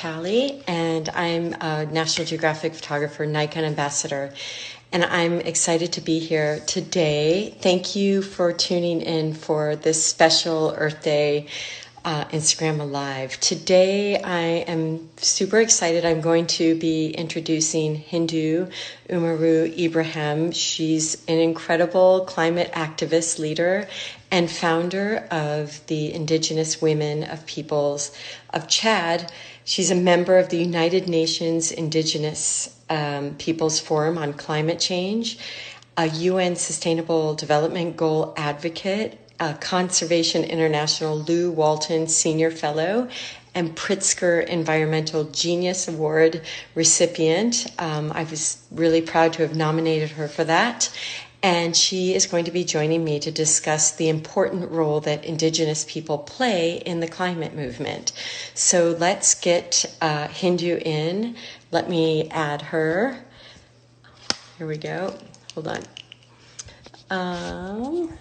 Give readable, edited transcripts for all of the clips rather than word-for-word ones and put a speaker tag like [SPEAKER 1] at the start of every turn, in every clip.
[SPEAKER 1] Vitale, and I'm a National Geographic photographer, Nikon ambassador, and I'm excited to be here today. Thank you for tuning in for this special Earth Day Instagram Live. Today I am super excited. I'm going to be introducing Hindou Oumarou Ibrahim. She's an incredible climate activist leader and founder of the Indigenous Women of Peoples of Chad. She's a member of the United Nations Indigenous Peoples Forum on Climate Change, a UN Sustainable Development Goal advocate, a Conservation International Lui-Walton Senior Fellow, and Pritzker Environmental Genius Award recipient. I was really proud to have nominated her for that. And she is going to be joining me to discuss the important role that Indigenous people play in the climate movement. So let's get Hindou in. Let me add her. Here we go. Hold on.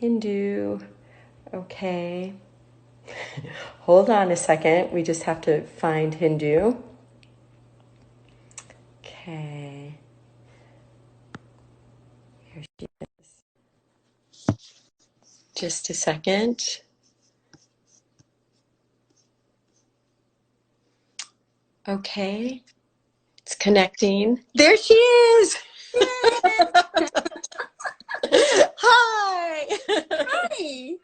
[SPEAKER 1] Hindou. Okay. Hold on a second. We just have to find Hindou. Okay. Here she is. Just a second. Okay. It's connecting. There she is. Hi.
[SPEAKER 2] Hi.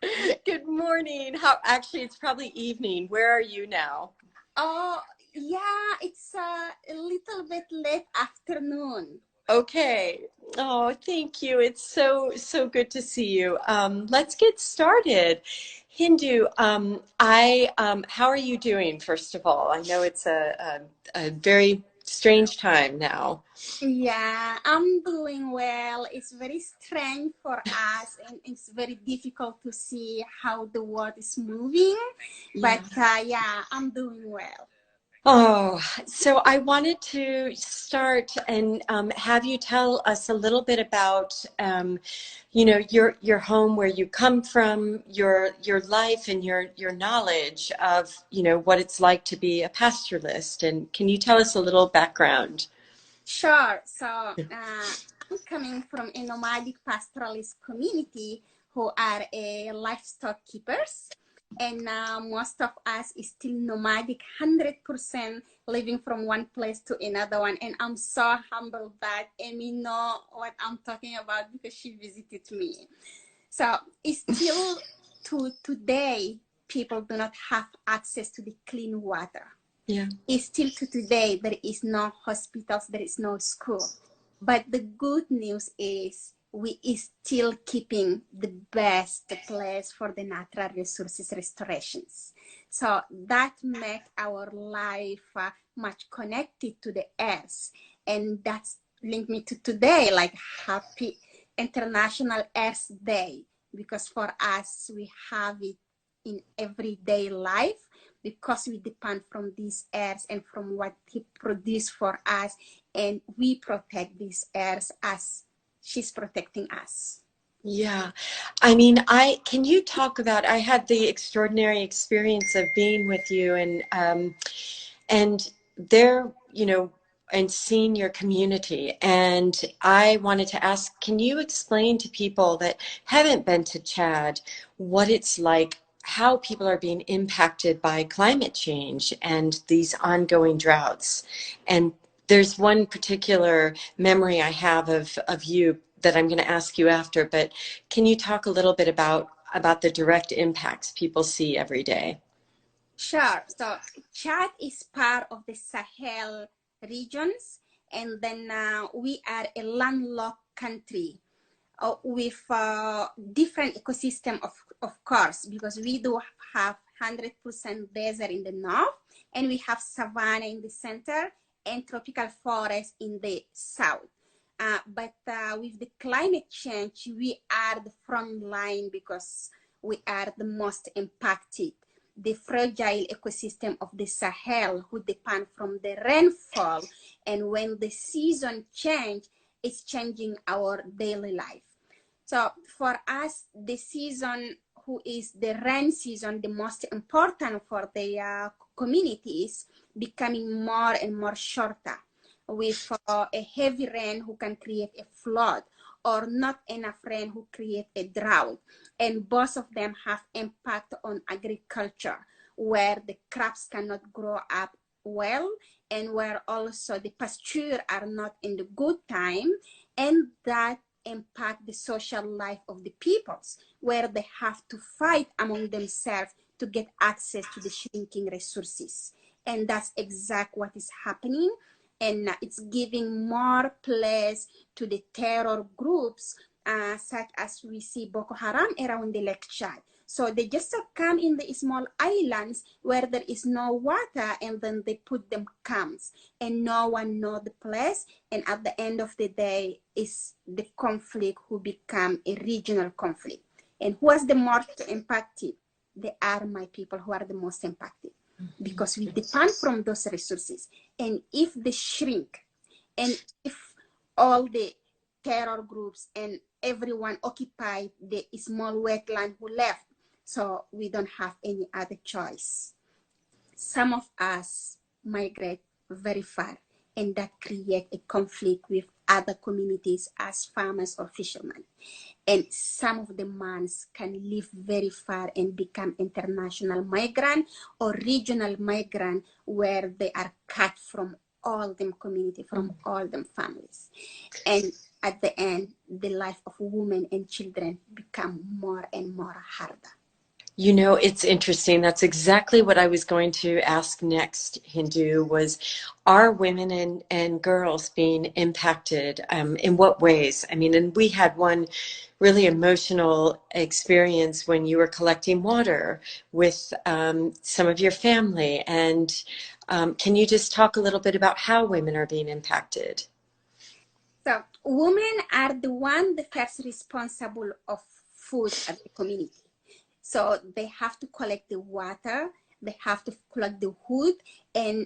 [SPEAKER 1] Good morning. Actually, it's probably evening. Where are you now?
[SPEAKER 2] Oh, yeah, it's a little bit late afternoon.
[SPEAKER 1] Okay. Oh, thank you. It's so good to see you. Let's get started. Hindou, how are you doing, first of all? I know it's a very strange time now.
[SPEAKER 2] Yeah, I'm doing well. It's very strange for us, and it's very difficult to see how the world is moving. But yeah, I'm doing well.
[SPEAKER 1] Oh, so I wanted to start and have you tell us a little bit about, your home, where you come from, your life, and your knowledge of, what it's like to be a pastoralist. And can you tell us a little background?
[SPEAKER 2] Sure. So I'm coming from a nomadic pastoralist community who are livestock keepers. And most of us is still nomadic, 100% living from one place to another one. And I'm so humbled that Amy know what I'm talking about because she visited me. So it's still to today, people do not have access to the clean water.
[SPEAKER 1] Yeah.
[SPEAKER 2] It's still to today, there is no hospitals, there is no school. But the good news is we is still keeping the best place for the natural resources restorations. So that makes our life much connected to the earth. And that's linked me to today, like happy International Earth Day, because for us, we have it in everyday life because we depend from this earth and from what he produced for us. And we protect this earth as she's protecting us.
[SPEAKER 1] Yeah. I mean, can you talk about, I had the extraordinary experience of being with you and there, and seeing your community. And I wanted to ask, can you explain to people that haven't been to Chad what it's like, how people are being impacted by climate change and these ongoing droughts? And there's one particular memory I have of you that I'm going to ask you after, but can you talk a little bit about the direct impacts people see every day?
[SPEAKER 2] Sure. So Chad is part of the Sahel regions, and then we are a landlocked country with different ecosystem, of course, because we do have 100% desert in the north, and we have savanna in the center and tropical forest in the south. But with the climate change, we are the front line because we are the most impacted. The fragile ecosystem of the Sahel, who depend from the rainfall, and when the season change, it's changing our daily life. So for us, the season, who is the rain season, the most important for the communities becoming more and more shorter, with a heavy rain who can create a flood, or not enough rain who create a drought. And both of them have impact on agriculture, where the crops cannot grow up well, and where also the pasture are not in the good time, and that impact the social life of the peoples, where they have to fight among themselves to get access to the shrinking resources. And that's exactly what is happening. And it's giving more place to the terror groups, such as we see Boko Haram around the Lake Chad. So they just come in the small islands where there is no water, and then they put them camps, and no one knows the place. And at the end of the day, is the conflict who become a regional conflict. And who is the most impacted? They are my people who are the most impacted, because we depend from those resources. And if they shrink, and if all the terror groups and everyone occupy the small wetland who left, so we don't have any other choice. Some of us migrate very far, and that create a conflict with other communities as farmers or fishermen. And some of the mans can live very far and become international migrant or regional migrant, where they are cut from all them community, from all them families. And at the end, the life of women and children become more and more harder.
[SPEAKER 1] You know, it's interesting. That's exactly what I was going to ask next, Hindou, was, are women and girls being impacted? In what ways? I mean, and we had one really emotional experience when you were collecting water with some of your family. And can you just talk a little bit about how women are being impacted?
[SPEAKER 2] So women are the first responsible of food at the community. So they have to collect the water, they have to collect the wood, and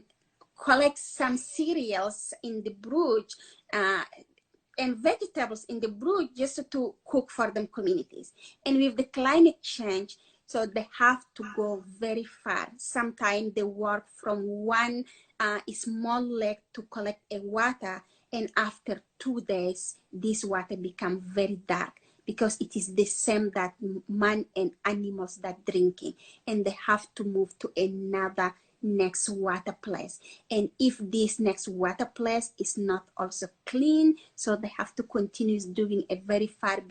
[SPEAKER 2] collect some cereals in the brush, and vegetables in the brush, just to cook for them communities. And with the climate change, so they have to go very far. Sometimes they work from one small lake to collect a water, and after 2 days, this water becomes very dark, because it is the same that man and animals that drinking, and they have to move to another next water place. And if this next water place is not also clean, so they have to continue doing a very far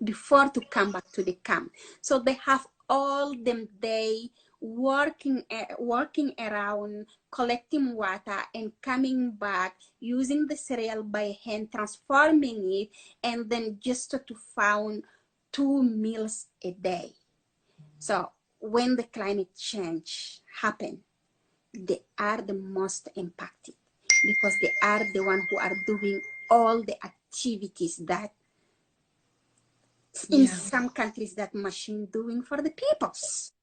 [SPEAKER 2] before to come back to the camp. So they have all them day working around, collecting water and coming back, using the cereal by hand, transforming it, and then just to found 2 meals a day. So when the climate change happen, they are the most impacted, because they are the one who are doing all the activities that in some countries that machine doing for the peoples.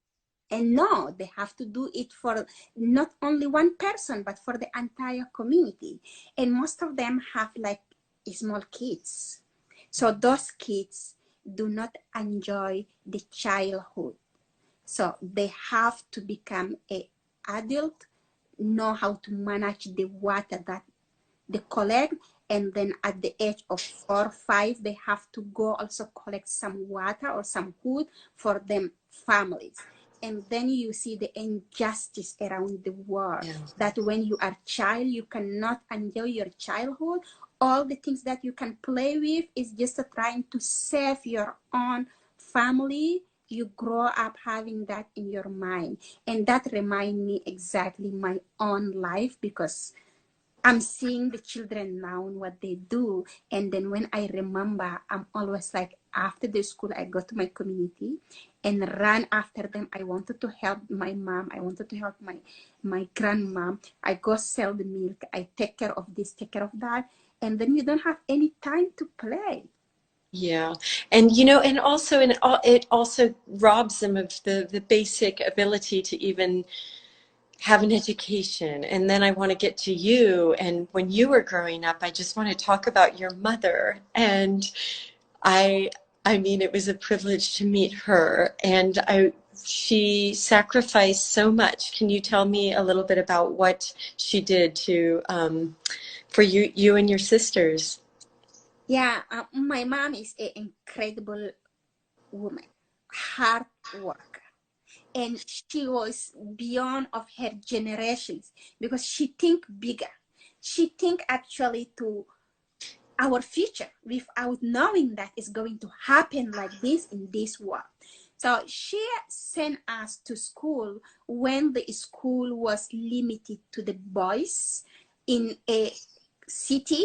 [SPEAKER 2] And no, they have to do it for not only one person, but for the entire community. And most of them have like small kids. So those kids do not enjoy the childhood. So they have to become an adult, know how to manage the water that they collect. And then at the age of 4 or 5, they have to go also collect some water or some food for them families. And then you see the injustice around the world, that when you are a child, you cannot enjoy your childhood. All the things that you can play with is just trying to save your own family. You grow up having that in your mind. And that reminds me exactly my own life, because I'm seeing the children now and what they do. And then when I remember, I'm always like, after the school, I go to my community and run after them. I wanted to help my mom. I wanted to help my grandmom. I go sell the milk. I take care of this, take care of that. And then you don't have any time to play.
[SPEAKER 1] Yeah. And, you know, and also, it also robs them of the basic ability to even have an education. And then I want to get to you. And when you were growing up, I just want to talk about your mother. And I mean, it was a privilege to meet her. And she sacrificed so much. Can you tell me a little bit about what she did to for you and your sisters?
[SPEAKER 2] Yeah, my mom is an incredible woman, hard worker, and she was beyond of her generations because she think bigger. She think actually to our future without knowing that it's going to happen like this in this world. So she sent us to school when the school was limited to the boys in a city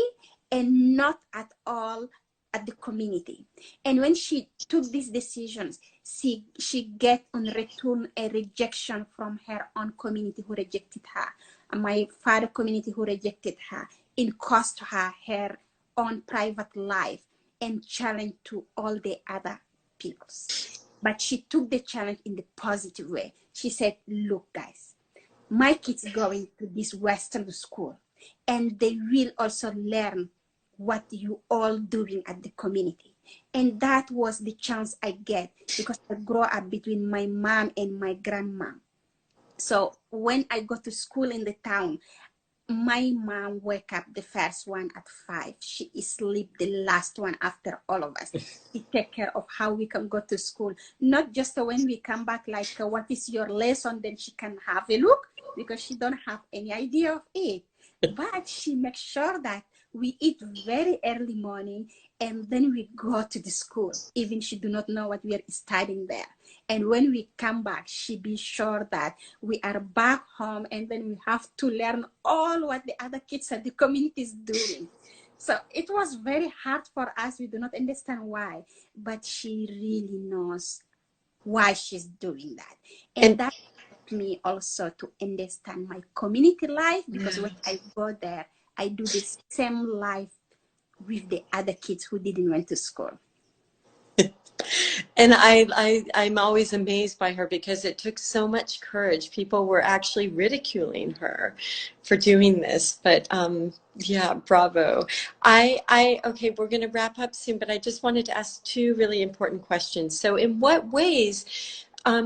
[SPEAKER 2] and not at all at the community. And when she took these decisions, she get on return a rejection from her own community who rejected her, and my father community who rejected her. It cost her her own private life and challenge to all the other peoples. But she took the challenge in the positive way. She said, look guys, my kids going to this Western school and they will also learn what you all doing at the community. And that was the chance I get because I grew up between my mom and my grandma. So when I go to school in the town, my mom wake up the first one at 5. She sleep the last one after all of us. She take care of how we can go to school. Not just when we come back, like, what is your lesson? Then she can have a look because she don't have any idea of it. But she makes sure that we eat very early morning and then we go to the school. Even she do not know what we are studying there. And when we come back, she be sure that we are back home and then we have to learn all what the other kids at the community is doing. So it was very hard for us. We do not understand why, but she really knows why she's doing that. And that helped me also to understand my community life because when I go there, I do the same life with the other kids who didn't went to school.
[SPEAKER 1] And I'm always amazed by her because it took so much courage. People were actually ridiculing her for doing this, but yeah, bravo. Okay, we're going to wrap up soon, but I just wanted to ask 2 really important questions. So in what ways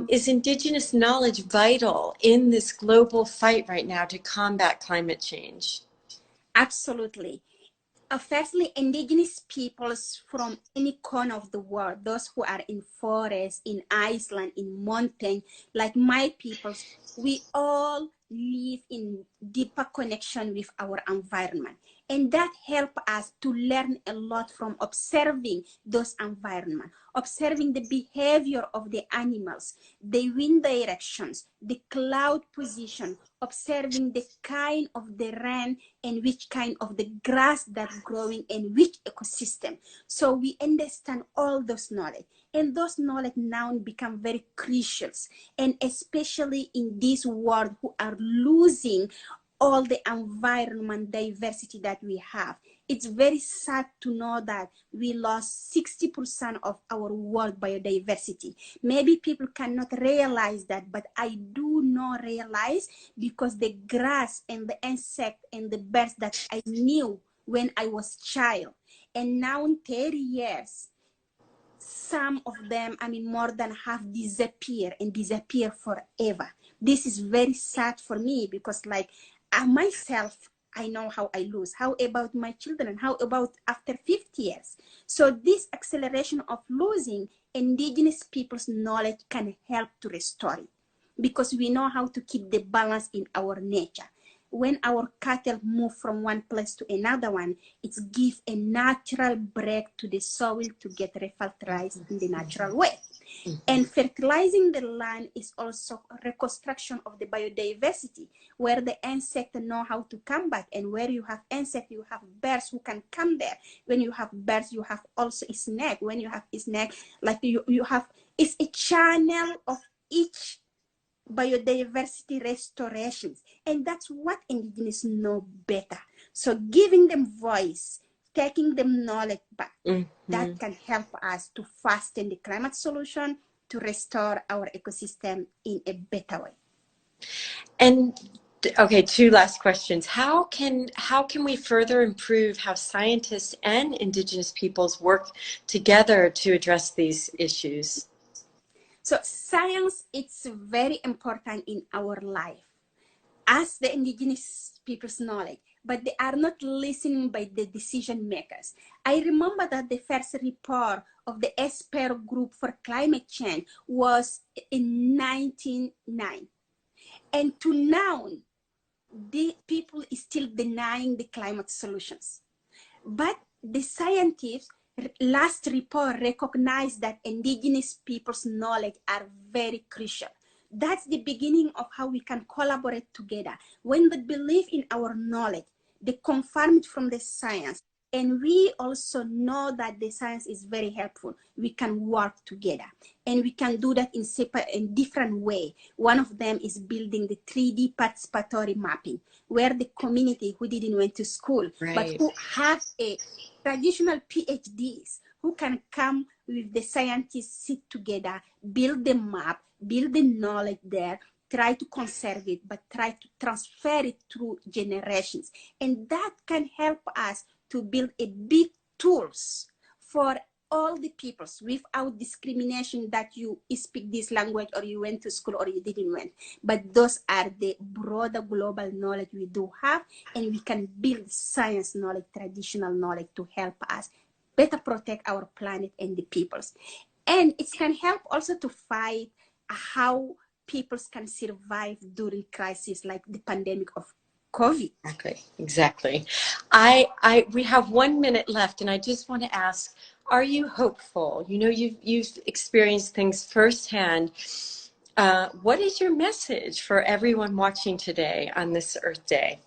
[SPEAKER 1] is Indigenous knowledge vital in this global fight right now to combat climate change?
[SPEAKER 2] Absolutely. Firstly, Indigenous peoples from any corner of the world, those who are in forest, in Iceland, in mountain, like my peoples, we all live in deeper connection with our environment. And that helps us to learn a lot from observing those environments, observing the behavior of the animals, the wind directions, the cloud position, observing the kind of the rain and which kind of the grass that's growing in which ecosystem. So we understand all those knowledge. And those knowledge now become very crucial. And especially in this world who are losing all the environment diversity that we have. It's very sad to know that we lost 60% of our world biodiversity. Maybe people cannot realize that, but I do not realize because the grass and the insect and the birds that I knew when I was child, and now in 30 years, some of them, I mean, more than half disappear and disappear forever. This is very sad for me because like, myself, I know how I lose. How about my children? How about after 50 years? So this acceleration of losing Indigenous people's knowledge can help to restore it because we know how to keep the balance in our nature. When our cattle move from one place to another one, it gives a natural break to the soil to get refertilized in the natural way. And fertilizing the land is also a reconstruction of the biodiversity, where the insects know how to come back. And where you have insects, you have birds who can come there. When you have birds, you have also a snake. When you have a snake, like you have, it's a channel of each biodiversity restorations. And that's what Indigenous know better. So giving them voice, taking them knowledge back, that can help us to fasten the climate solution, to restore our ecosystem in a better way.
[SPEAKER 1] And okay, 2 last questions. How can we further improve how scientists and Indigenous peoples work together to address these issues?
[SPEAKER 2] So science, it's very important in our life as the indigenous people's knowledge, but they are not listening by the decision makers. I remember that the first report of the expert group for climate change was in 1909. And to now, the people is still denying the climate solutions. But the scientists last report recognized that indigenous people's knowledge are very crucial. That's the beginning of how we can collaborate together. When they believe in our knowledge, they confirm it from the science, and we also know that the science is very helpful. We can work together, and we can do that in different way. One of them is building the 3D participatory mapping, where the community who didn't went to school, but who have a traditional PhDs, who can come with the scientists, sit together, build the map, build the knowledge there, try to conserve it, but try to transfer it through generations. And that can help us to build a big tools for all the peoples without discrimination that you speak this language or you went to school or you didn't went. But those are the broader global knowledge we do have, and we can build science knowledge, traditional knowledge to help us better protect our planet and the peoples. And it can help also to fight how peoples can survive during crises like the pandemic of COVID.
[SPEAKER 1] Exactly. We have 1 minute left, and I just want to ask, are you hopeful? You know, you've experienced things firsthand. What is your message for everyone watching today on this Earth Day?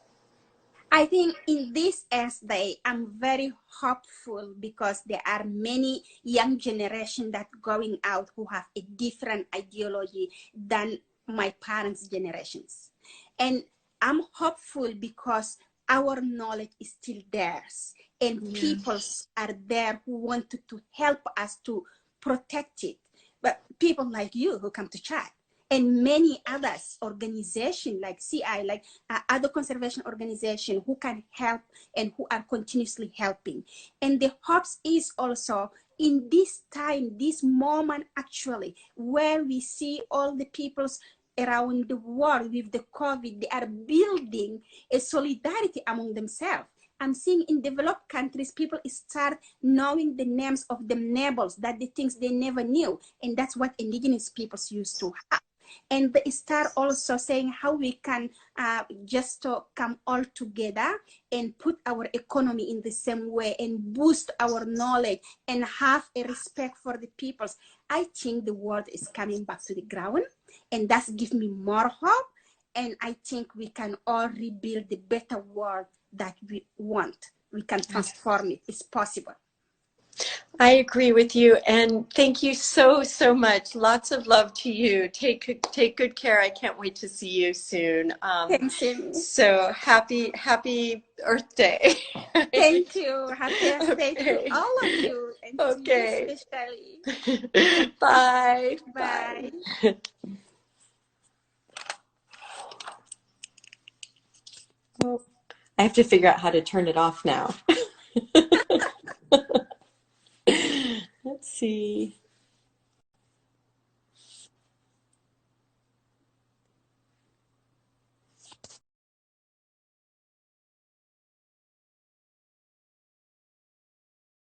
[SPEAKER 2] I think in this Earth Day, I'm very hopeful because there are many young generation that going out who have a different ideology than my parents' generations. And I'm hopeful because our knowledge is still theirs, and people are there who wanted to help us to protect it. But people like you who come to chat, and many others, organizations like CI, like other conservation organizations who can help and who are continuously helping. And the hopes is also in this time, this moment actually, where we see all the peoples around the world with the COVID, they are building a solidarity among themselves. I'm seeing in developed countries, people start knowing the names of the neighbors, that the things they never knew. And that's what indigenous peoples used to have. And they start also saying how we can just come all together and put our economy in the same way and boost our knowledge and have a respect for the peoples. I think the world is coming back to the ground, and that's gives me more hope. And I think we can all rebuild the better world that we want. We can transform it. It's possible.
[SPEAKER 1] I agree with you, and thank you so much. Lots of love to you. Take good care. I can't wait to see you soon.
[SPEAKER 2] Thanks, Amy.
[SPEAKER 1] So happy Earth Day.
[SPEAKER 2] Thank you. Happy Earth Day to all of you, and to you especially.
[SPEAKER 1] Bye.
[SPEAKER 2] Bye.
[SPEAKER 1] Oh, I have to figure out how to turn it off now. Let's see.